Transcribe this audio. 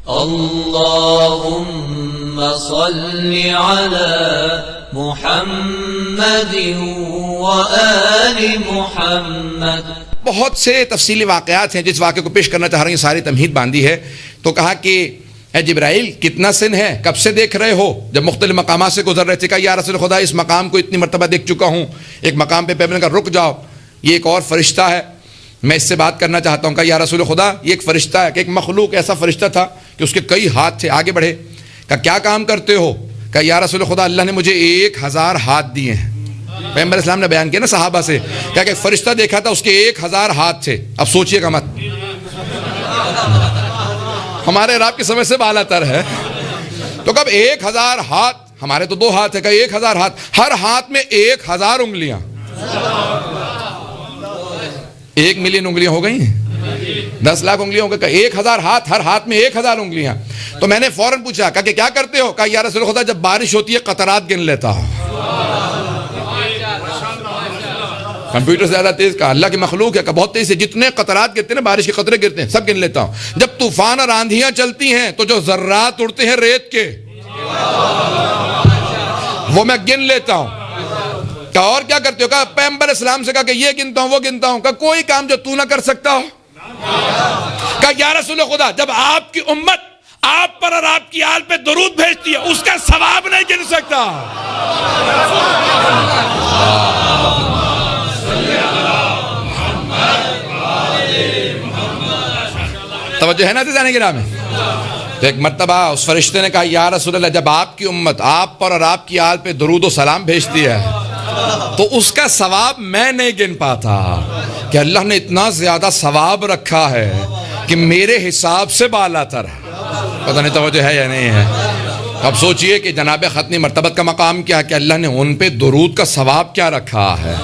اللهم صل على محمد وآل محمد. بہت سے تفصیلی واقعات ہیں، جس واقعے کو پیش کرنا چاہ رہے ہیں ساری تمہید باندھی ہے. تو کہا کہ اے جبرائیل کتنا سن ہے، کب سے دیکھ رہے ہو؟ جب مختلف مقامات سے گزر رہے تھے، کہا یا رسول خدا اس مقام کو اتنی مرتبہ دیکھ چکا ہوں. ایک مقام پہ پیغمبر نے کہا رک جاؤ، یہ ایک اور فرشتہ ہے، میں اس سے بات کرنا چاہتا ہوں. کہا یا رسول خدا یہ ایک فرشتہ ہے، کہ ایک مخلوق ایسا فرشتہ تھا کہ اس کے کئی ہاتھ تھے. آگے بڑھے، کہا کیا کام کرتے ہو؟ کہا یا رسول خدا اللہ نے مجھے 1000 ہاتھ دیے ہیں. پیغمبر اسلام نے بیان کیا نا صحابہ سے، کہا کہ ایک فرشتہ دیکھا تھا، اس کے 1000 ہاتھ تھے. اب سوچئے گا مت، ہمارے رب کی سمجھ سے بالا تر ہے. تو کب 1000 ہاتھ، ہمارے تو 2 ہاتھ ہے، کہ 1000 ہاتھ، ہر ہاتھ میں 1000 انگلیاں، 1 ملین انگلیاں ہو گئی ہیں، 10 لاکھ انگلیاں ہو گئی. کہ 1000 ہاتھ، ہر ہاتھ میں 1000 انگلیاں. تو میں نے فوراً پوچھا، کہا کہ کیا کرتے ہو؟ کہا یا رسول خدا جب بارش ہوتی ہے قطرات گن لیتا ہوں. کمپیوٹر سے زیادہ تیز؟ کہا اللہ کی مخلوق ہے، کہ بہت تیز ہے، جتنے قطرات گرتے ہیں، بارش کے قطرے گرتے ہیں، سب گن لیتا ہوں. جب طوفان اور آندھیاں چلتی ہیں تو جو ذرات اڑتے ہیں ریت کے، وہ میں گن لیتا ہوں. کہا اور کیا کرتے ہو؟ کہا پیغمبر اسلام سے کہا کہ یہ گنتا ہوں وہ گنتا ہوں. کہا کوئی کام جو تو نہ کر سکتا ہو؟ کہا یا رسول خدا جب آپ کی امت آپ پر اور آپ کی آل پہ درود بھیجتی ہے اس کا ثواب نہیں گن سکتا. توجہ ہے نا عزیزان گرامی؟ تو ایک مرتبہ اس فرشتے نے کہا یا رسول اللہ جب آپ کی امت آپ پر اور آپ کی آل پہ درود و سلام بھیجتی ہے تو اس کا ثواب میں نہیں گن پاتا، کہ اللہ نے اتنا زیادہ ثواب رکھا ہے کہ میرے حساب سے بالا تر ہے. پتہ نہیں توجہ ہے یا نہیں ہے. اب سوچئے کہ جناب ختنی مرتبت کا مقام کیا ہے، کہ اللہ نے ان پہ درود کا ثواب کیا رکھا ہے.